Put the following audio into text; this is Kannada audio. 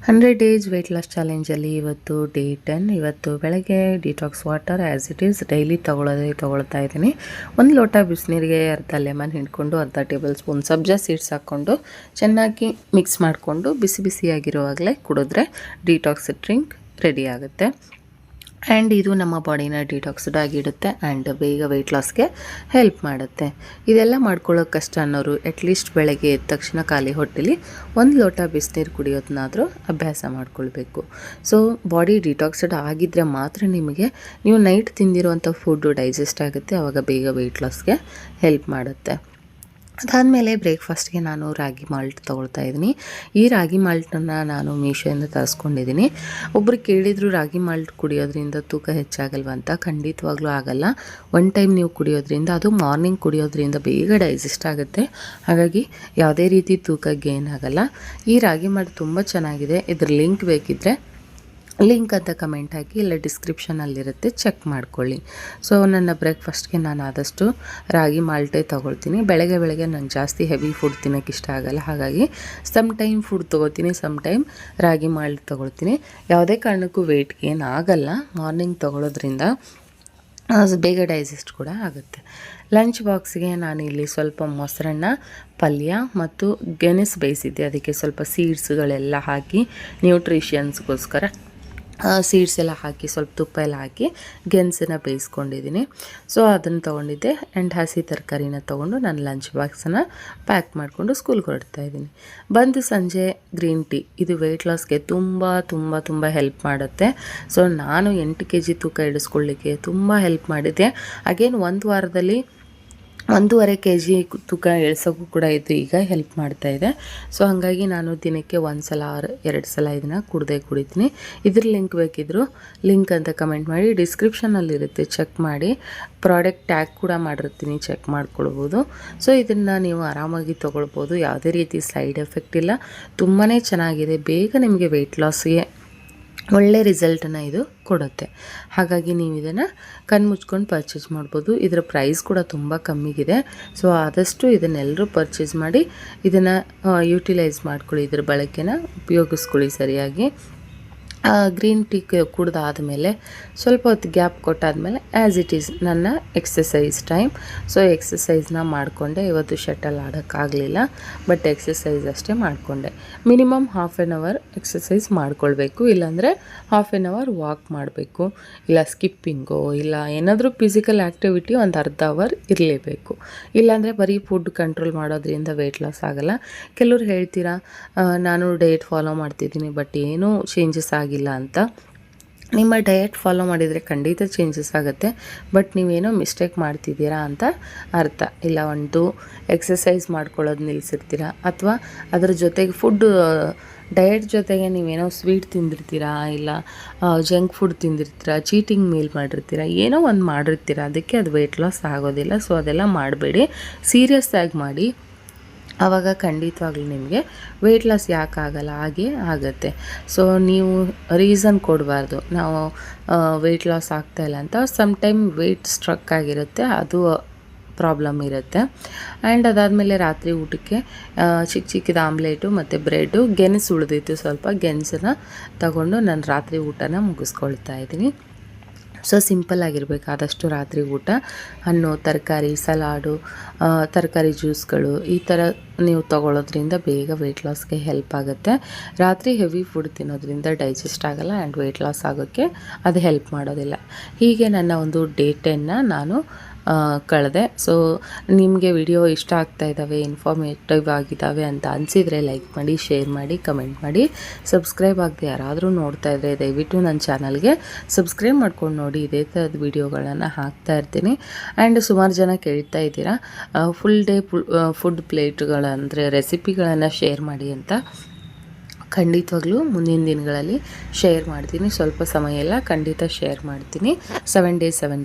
100 ಡೇಸ್ ವೆಯ್ಟ್ ಲಾಸ್ ಚಾಲೆಂಜಲ್ಲಿ ಇವತ್ತು ಡೇ 10. ಇವತ್ತು ಬೆಳಗ್ಗೆ detox water as it is daily ತೊಗೊಳ್ತಾ ಇದ್ದೀನಿ. ಒಂದು ಲೋಟ ಬಿಸಿನೀರಿಗೆ ಅರ್ಧ ಲೆಮನ್ ಹಿಂಡ್ಕೊಂಡು ಅರ್ಧ ಟೇಬಲ್ ಸ್ಪೂನ್ ಸಬ್ಜಾ ಸೀಡ್ಸ್ ಹಾಕ್ಕೊಂಡು ಚೆನ್ನಾಗಿ ಮಿಕ್ಸ್ ಮಾಡಿಕೊಂಡು ಬಿಸಿ ಬಿಸಿಯಾಗಿರುವಾಗಲೇ ಕುಡಿದ್ರೆ ಡಿಟಾಕ್ಸ್ ಡ್ರಿಂಕ್ ರೆಡಿ ಆಗುತ್ತೆ. ಆ್ಯಂಡ್ ಇದು ನಮ್ಮ ಬಾಡಿನ ಡಿಟಾಕ್ಸ್ಡ್ ಆಗಿಡುತ್ತೆ ಆ್ಯಂಡ್ ಬೇಗ ವೆಯ್ಟ್ ಲಾಸ್ಗೆ ಹೆಲ್ಪ್ ಮಾಡುತ್ತೆ. ಇದೆಲ್ಲ ಮಾಡ್ಕೊಳ್ಳೋಕೆ ಕಷ್ಟ ಅನ್ನೋರು ಅಟ್ಲೀಸ್ಟ್ ಬೆಳಗ್ಗೆ ಎದ್ದ ತಕ್ಷಣ ಖಾಲಿ ಹೊಟ್ಟೆಲಿ ಒಂದು ಲೋಟ ಬಿಸಿನೀರು ಕುಡಿಯೋದನ್ನಾದರೂ ಅಭ್ಯಾಸ ಮಾಡ್ಕೊಳ್ಬೇಕು. ಸೊ ಬಾಡಿ ಡಿಟಾಕ್ಸ್ಡ್ ಆಗಿದ್ದರೆ ಮಾತ್ರ ನೀವು ನೈಟ್ ತಿಂದಿರುವಂಥ ಫುಡ್ಡು ಡೈಜೆಸ್ಟ್ ಆಗುತ್ತೆ, ಆವಾಗ ಬೇಗ ವೆಯ್ಟ್ ಲಾಸ್ಗೆ ಹೆಲ್ಪ್ ಮಾಡುತ್ತೆ. ಅದಾದಮೇಲೆ ಬ್ರೇಕ್ಫಾಸ್ಟ್ಗೆ ನಾನು ರಾಗಿ ಮಾಲ್ಟ್ ತೊಗೊಳ್ತಾ ಇದ್ದೀನಿ. ಈ ರಾಗಿ ಮಾಲ್ಟನ್ನು ನಾನು ಮೀಶೋಯಿಂದ ತರಿಸ್ಕೊಂಡಿದ್ದೀನಿ. ಒಬ್ಬರು ಕೇಳಿದರು ರಾಗಿ ಮಾಲ್ಟ್ ಕುಡಿಯೋದ್ರಿಂದ ತೂಕ ಹೆಚ್ಚಾಗಲ್ವ ಅಂತ. ಖಂಡಿತವಾಗ್ಲೂ ಆಗಲ್ಲ. ಒನ್ ಟೈಮ್ ನೀವು ಕುಡಿಯೋದ್ರಿಂದ, ಅದು ಮಾರ್ನಿಂಗ್ ಕುಡಿಯೋದ್ರಿಂದ ಬೇಗ ಡೈಜೆಸ್ಟ್ ಆಗುತ್ತೆ, ಹಾಗಾಗಿ ಯಾವುದೇ ರೀತಿ ತೂಕ ಗೇನ್ ಆಗಲ್ಲ. ಈ ರಾಗಿ ಮಾಲ್ಟ್ ತುಂಬ ಚೆನ್ನಾಗಿದೆ. ಇದ್ರ ಲಿಂಕ್ ಬೇಕಿದ್ದರೆ ಲಿಂಕ್ ಅಂತ ಕಮೆಂಟ್ ಹಾಕಿ, ಇಲ್ಲ ಡಿಸ್ಕ್ರಿಪ್ಷನಲ್ಲಿರುತ್ತೆ, ಚೆಕ್ ಮಾಡ್ಕೊಳ್ಳಿ. ಸೊ ನನ್ನ ಬ್ರೇಕ್ಫಾಸ್ಟ್ಗೆ ನಾನು ಆದಷ್ಟು ರಾಗಿ ಮಾಲ್ಟೇ ತೊಗೊಳ್ತೀನಿ. ಬೆಳಗ್ಗೆ ನಂಗೆ ಜಾಸ್ತಿ ಹೆವಿ ಫುಡ್ ತಿನ್ನೋಕ್ಕೆ ಇಷ್ಟ ಆಗಲ್ಲ, ಹಾಗಾಗಿ ಸಮ್ ಟೈಮ್ ಫುಡ್ ತೊಗೋತೀನಿ, ಸಮ್ ಟೈಮ್ ರಾಗಿ ಮಾಲ್ಟ್ ತೊಗೊಳ್ತೀನಿ. ಯಾವುದೇ ಕಾರಣಕ್ಕೂ ವೆಯ್ಟ್ ಗೇನ್ ಆಗಲ್ಲ ಮಾರ್ನಿಂಗ್ ತೊಗೊಳೋದ್ರಿಂದ, ಬೇಗ ಡೈಜೆಸ್ಟ್ ಕೂಡ ಆಗುತ್ತೆ. ಲಂಚ್ ಬಾಕ್ಸ್ಗೆ ನಾನಿಲ್ಲಿ ಸ್ವಲ್ಪ ಮೊಸರನ್ನ, ಪಲ್ಯ ಮತ್ತು ಗೆಣಸು ಬೇಯಿಸಿದ್ದೆ. ಅದಕ್ಕೆ ಸ್ವಲ್ಪ ಸೀಡ್ಸ್ಗಳೆಲ್ಲ ಹಾಕಿ ನ್ಯೂಟ್ರಿಷನ್ಸ್ಗೋಸ್ಕರ ಸೀಡ್ಸ್ ಎಲ್ಲ ಹಾಕಿ ಸ್ವಲ್ಪ ತುಪ್ಪ ಎಲ್ಲ ಹಾಕಿ ಗೆಣಸನ್ನು ಬೇಯಿಸ್ಕೊಂಡಿದ್ದೀನಿ. ಸೊ ಅದನ್ನು ತೊಗೊಂಡಿದ್ದೆ. ಆ್ಯಂಡ್ ಹಸಿ ತರಕಾರಿನ ತೊಗೊಂಡು ನಾನು ಲಂಚ್ ಬಾಕ್ಸನ್ನು ಪ್ಯಾಕ್ ಮಾಡಿಕೊಂಡು ಸ್ಕೂಲ್ಗೆ ಹೊರಡ್ತಾಯಿದ್ದೀನಿ. ಬಂದು ಸಂಜೆ ಗ್ರೀನ್ ಟೀ, ಇದು ವೆಯ್ಟ್ ಲಾಸ್ಗೆ ತುಂಬ ಹೆಲ್ಪ್ ಮಾಡುತ್ತೆ. ಸೊ ನಾನು 8 kg ತೂಕ ಇಳಿಸ್ಕೊಳ್ಳಿಕ್ಕೆ ತುಂಬ ಹೆಲ್ಪ್ ಮಾಡಿದೆ. ಅಗೇನ್ ಒಂದು ವಾರದಲ್ಲಿ 1.5 kg ತೂಕ ಇಳಿಸೋಕ್ಕೂ ಕೂಡ ಇದು ಈಗ ಹೆಲ್ಪ್ ಮಾಡ್ತಾಯಿದೆ. ಸೊ ಹಾಗಾಗಿ ನಾನು ದಿನಕ್ಕೆ 1 ಸಲ 2 ಸಲ ಇದನ್ನು ಕುಡಿತೀನಿ. ಇದ್ರ ಲಿಂಕ್ ಬೇಕಿದ್ದರೂ ಲಿಂಕ್ ಅಂತ ಕಮೆಂಟ್ ಮಾಡಿ, ಡಿಸ್ಕ್ರಿಪ್ಷನಲ್ಲಿರುತ್ತೆ, ಚೆಕ್ ಮಾಡಿ. ಪ್ರಾಡಕ್ಟ್ ಟ್ಯಾಗ್ ಕೂಡ ಮಾಡಿರ್ತೀನಿ, ಚೆಕ್ ಮಾಡ್ಕೊಳ್ಬೋದು. ಸೊ ಇದನ್ನು ನೀವು ಆರಾಮಾಗಿ ತೊಗೊಳ್ಬೋದು, ಯಾವುದೇ ರೀತಿ ಸೈಡ್ ಎಫೆಕ್ಟ್ ಇಲ್ಲ, ತುಂಬಾ ಚೆನ್ನಾಗಿದೆ. ಬೇಗ ನಿಮಗೆ ವೆಯ್ಟ್ ಲಾಸ್ಗೆ ಒಳ್ಳೆ ರಿಸಲ್ಟನ್ನು ಇದು ಕೊಡುತ್ತೆ. ಹಾಗಾಗಿ ನೀವು ಇದನ್ನು ಕಣ್ಮುಚ್ಕೊಂಡು ಪರ್ಚೇಸ್ ಮಾಡ್ಬೋದು. ಇದರ ಪ್ರೈಸ್ ಕೂಡ ತುಂಬ ಕಮ್ಮಿಗಿದೆ. ಸೊ ಆದಷ್ಟು ಇದನ್ನೆಲ್ಲರೂ ಪರ್ಚೇಸ್ ಮಾಡಿ ಇದನ್ನು ಯೂಟಿಲೈಸ್ ಮಾಡ್ಕೊಳ್ಳಿ, ಇದ್ರ ಬಳಕೆನ ಉಪಯೋಗಿಸ್ಕೊಳ್ಳಿ ಸರಿಯಾಗಿ. ಗ್ರೀನ್ ಟೀ ಕುಡ್ದಾದಮೇಲೆ ಸ್ವಲ್ಪ ಹೊತ್ತು ಗ್ಯಾಪ್ ಕೊಟ್ಟಾದಮೇಲೆ ಆ್ಯಸ್ ಇಟ್ ಈಸ್ ನನ್ನ ಎಕ್ಸಸೈಸ್ ಟೈಮ್. ಸೊ ಎಕ್ಸಸೈಸ್ನ ಮಾಡಿಕೊಂಡೆ. ಇವತ್ತು ಶಟಲ್ ಆಡೋಕ್ಕಾಗಲಿಲ್ಲ, ಬಟ್ ಎಕ್ಸಸೈಸ್ ಅಷ್ಟೇ ಮಾಡಿಕೊಂಡೆ. ಮಿನಿಮಮ್ 1/2 hour ಎಕ್ಸಸೈಸ್ ಮಾಡ್ಕೊಳ್ಬೇಕು, ಇಲ್ಲಾಂದರೆ 1/2 hour ವಾಕ್ ಮಾಡಬೇಕು, ಇಲ್ಲ ಸ್ಕಿಪ್ಪಿಂಗು, ಇಲ್ಲ ಏನಾದರೂ ಫಿಸಿಕಲ್ ಆ್ಯಕ್ಟಿವಿಟಿ ಒಂದು ಅರ್ಧ ಅವರ್ ಇರಲೇಬೇಕು. ಇಲ್ಲಾಂದರೆ ಬರೀ ಫುಡ್ ಕಂಟ್ರೋಲ್ ಮಾಡೋದ್ರಿಂದ ವೆಯ್ಟ್ ಲಾಸ್ ಆಗಲ್ಲ. ಕೆಲವ್ರು ಹೇಳ್ತೀರಾ ನಾನು ಡಯಟ್ ಫಾಲೋ ಮಾಡ್ತಿದ್ದೀನಿ ಬಟ್ ಏನೂ ಚೇಂಜಸ್ ಆಗಿಲ್ಲ ಅಂತ. ನಿಮ್ಮ ಡಯಟ್ ಫಾಲೋ ಮಾಡಿದರೆ ಖಂಡಿತ ಚೇಂಜಸ್ ಆಗುತ್ತೆ, ಬಟ್ ನೀವೇನೋ ಮಿಸ್ಟೇಕ್ ಮಾಡ್ತಿದ್ದೀರಾ ಅಂತ ಅರ್ಥ. ಇಲ್ಲ ಒಂದು ಎಕ್ಸಸೈಸ್ ಮಾಡ್ಕೊಳ್ಳೋದು ನಿಲ್ಲಿಸಿರ್ತೀರಾ, ಅಥವಾ ಅದರ ಜೊತೆಗೆ ಫುಡ್ಡು ಡಯಟ್ ಜೊತೆಗೆ ನೀವೇನೋ ಸ್ವೀಟ್ ತಿಂದಿರ್ತೀರಾ, ಇಲ್ಲ ಜಂಕ್ ಫುಡ್ ತಿಂದಿರ್ತೀರಾ, ಚೀಟಿಂಗ್ ಮೀಲ್ ಮಾಡಿರ್ತೀರಾ, ಏನೋ ಒಂದು ಮಾಡಿರ್ತೀರ, ಅದಕ್ಕೆ ಅದು ವೆಯ್ಟ್ ಲಾಸ್ ಆಗೋದಿಲ್ಲ. ಸೊ ಅದೆಲ್ಲ ಮಾಡಬೇಡಿ, ಸೀರಿಯಸ್ ಆಗಿ ಮಾಡಿ. ಆವಾಗ ಖಂಡಿತವಾಗ್ಲೂ ನಿಮಗೆ ವೆಯ್ಟ್ ಲಾಸ್ ಯಾಕಾಗಲ್ಲ, ಹಾಗೆ ಆಗುತ್ತೆ. ಸೊ ನೀವು ರೀಸನ್ ಕೊಡಬಾರ್ದು ನಾವು ವೆಯ್ಟ್ ಲಾಸ್ ಆಗ್ತಾಯಿಲ್ಲ ಅಂತ. ಸಮ್ ಟೈಮ್ ವೆಯ್ಟ್ ಸ್ಟ್ರಕ್ ಆಗಿರುತ್ತೆ, ಅದು ಪ್ರಾಬ್ಲಮ್ ಇರುತ್ತೆ. ಆ್ಯಂಡ್ ಅದಾದಮೇಲೆ ರಾತ್ರಿ ಊಟಕ್ಕೆ ಚಿಕ್ಕದು ಆಮ್ಲೆಟು ಮತ್ತು ಬ್ರೆಡ್ಡು, ಗೆಣಸು ಉಳಿದಿತ್ತು, ಸ್ವಲ್ಪ ಗೆಣಸನ್ನು ತಗೊಂಡು ನಾನು ರಾತ್ರಿ ಊಟನ ಮುಗಿಸ್ಕೊಳ್ತಾ ಇದ್ದೀನಿ. ಸೊ ಸಿಂಪಲ್ಲಾಗಿರಬೇಕು ಆದಷ್ಟು ರಾತ್ರಿ ಊಟ. ಹಣ್ಣು, ತರಕಾರಿ, ಸಲಾಡು, ತರಕಾರಿ ಜ್ಯೂಸ್ಗಳು ಈ ಥರ ನೀವು ತೊಗೊಳ್ಳೋದ್ರಿಂದ ಬೇಗ ವೆಯ್ಟ್ ಲಾಸ್ಗೆ ಹೆಲ್ಪ್ ಆಗುತ್ತೆ. ರಾತ್ರಿ ಹೆವಿ ಫುಡ್ ತಿನ್ನೋದ್ರಿಂದ ಡೈಜೆಸ್ಟ್ ಆಗಲ್ಲ ಆ್ಯಂಡ್ ವೆಯ್ಟ್ ಲಾಸ್ ಆಗೋಕ್ಕೆ ಅದು ಹೆಲ್ಪ್ ಮಾಡೋದಿಲ್ಲ. ಹೀಗೆ ನನ್ನ ಒಂದು ಡೇ 10ನ ನಾನು ಕಳೆದೆ. ಸೊ ನಿಮಗೆ ವಿಡಿಯೋ ಇಷ್ಟ ಆಗ್ತಾ ಇದ್ದಾವೆ, ಇನ್ಫಾರ್ಮೇಟಿವ್ ಆಗಿದ್ದಾವೆ ಅಂತ ಅನಿಸಿದರೆ ಲೈಕ್ ಮಾಡಿ, ಶೇರ್ ಮಾಡಿ, ಕಮೆಂಟ್ ಮಾಡಿ. ಸಬ್ಸ್ಕ್ರೈಬ್ ಆಗದೆ ಯಾರಾದರೂ ನೋಡ್ತಾ ಇದ್ದರೆ ದಯವಿಟ್ಟು ನನ್ನ ಚಾನಲ್ಗೆ ಸಬ್ಸ್ಕ್ರೈಬ್ ಮಾಡ್ಕೊಂಡು ನೋಡಿ. ಇದೇ ಥರದ ವಿಡಿಯೋಗಳನ್ನು ಹಾಕ್ತಾ ಇರ್ತೀನಿ. ಆ್ಯಂಡ್ ಸುಮಾರು ಜನ ಕೇಳ್ತಾ ಇದ್ದೀರಾ ಫುಲ್ ಡೇ ಫುಡ್ ಪ್ಲೇಟ್ಗಳಂದರೆ ರೆಸಿಪಿಗಳನ್ನು ಶೇರ್ ಮಾಡಿ ಅಂತ. ಖಂಡಿತವಾಗ್ಲೂ ಮುಂದಿನ ದಿನಗಳಲ್ಲಿ ಶೇರ್ ಮಾಡ್ತೀನಿ, ಸ್ವಲ್ಪ ಸಮಯ ಎಲ್ಲ ಖಂಡಿತ ಶೇರ್ ಮಾಡ್ತೀನಿ. 7 days 7